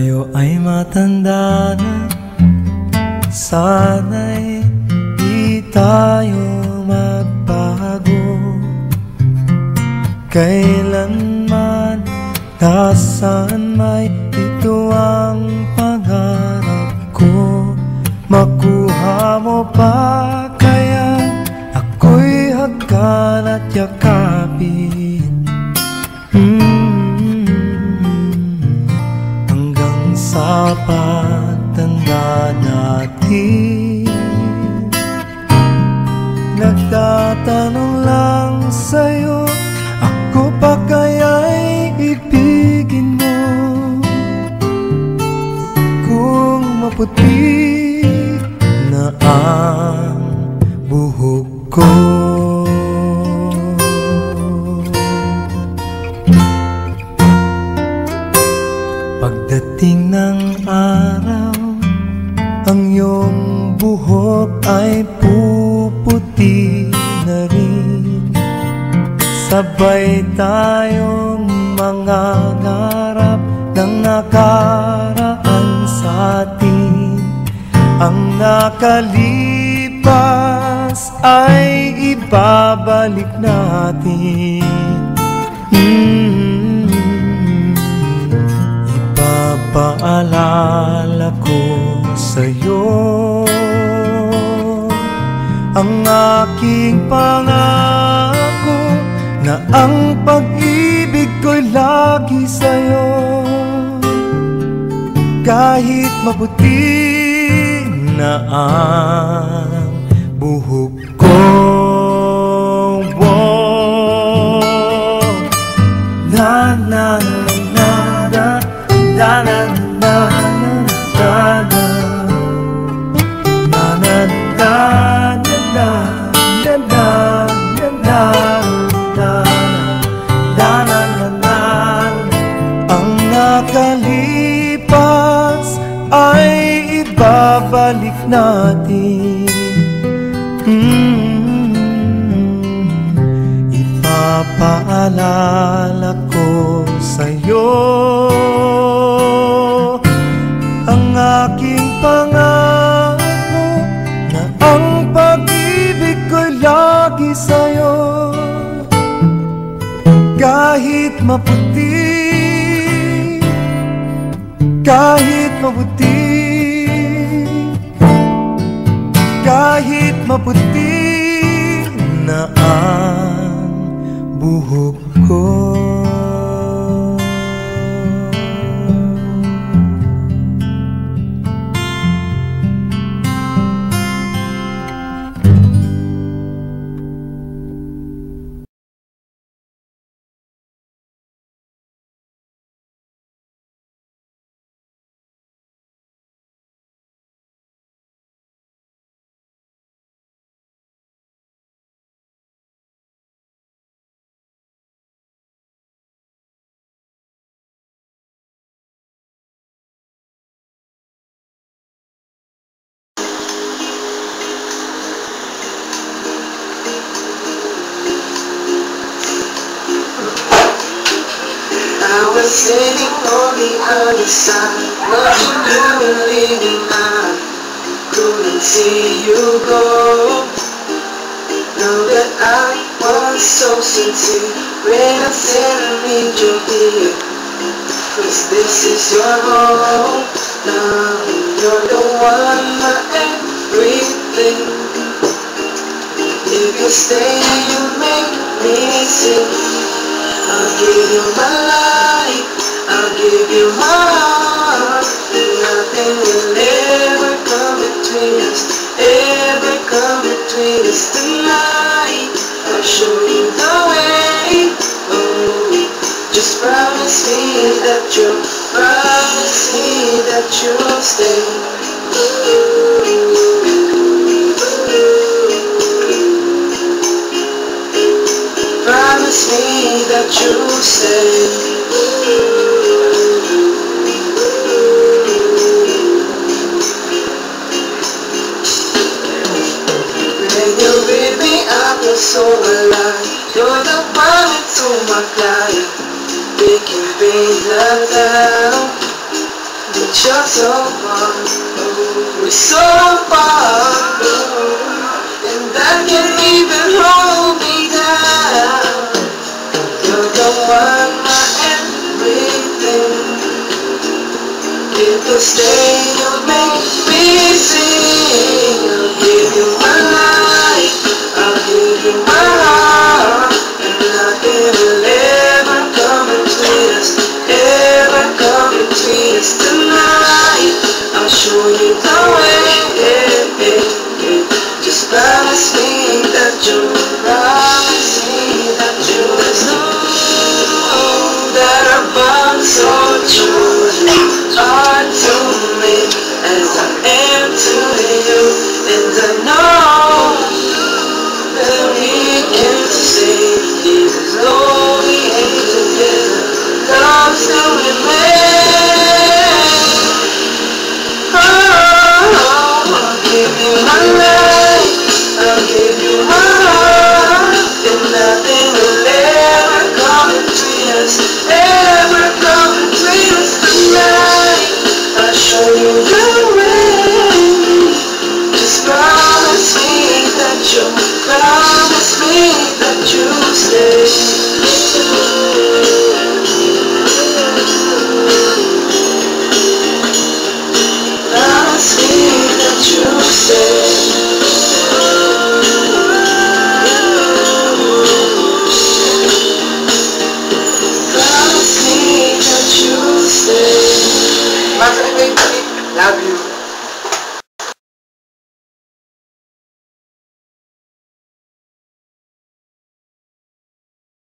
tayo ay matanda na, sana'y di tayo magbago. Kailanman, nasaan may ito ang pangarap ko. Makuha mo pa kaya ako'y hagkan at yakapin, hanggang sa pagtanda natin. Nagtatanong lang sa'yo, ako pa kaya'y ibigin mo? Kung maputi na ang buhok ko, pagdating ng araw, ang iyong buhok ay puputi na rin. Sabay tayong mangangarap ng nakaraan sa atin. Ang nakalipas ay ibabalik natin. Ipapaalala ko sa'yo ang aking pangako, na ang pag-ibig ko'y lagi sa'yo. Kahit maputi na ang buhok ko, na na na na na na na nakalipas ay ibabalik natin. Ipapaalala ko sa'yo ang aking pangako, na ang pag-ibig ko'y lagi sa'yo. Kahit maputi, kahit maputi, kahit maputi na ang buhok ko. Sitting on the other side, watching you and leaving. I couldn't see you go. Know that I was so sincere when I said I need you here, 'cause this is your home. Now you're the one, my everything. If you stay, you make me sing. I'll give you my life, I'll give you my heart. Nothing will ever come between us, ever come between us tonight. I'll show you the way. Oh, just promise me that you'll stay. Promise me that you'll stay. When you're with me, I feel so alive. You're the one to my life. We can bring love down. but you're so far, we're so far, and that can't even hold me down. You're the one, my everything. If you stay, you'll make me sing. I'll give you my life, I'll give you my heart, and nothing will ever come between us, ever come between us tonight. I'll show you the way. Just promise me that you'll promise me that you'll know that our bond's so true. Are to me as I am to you, and I know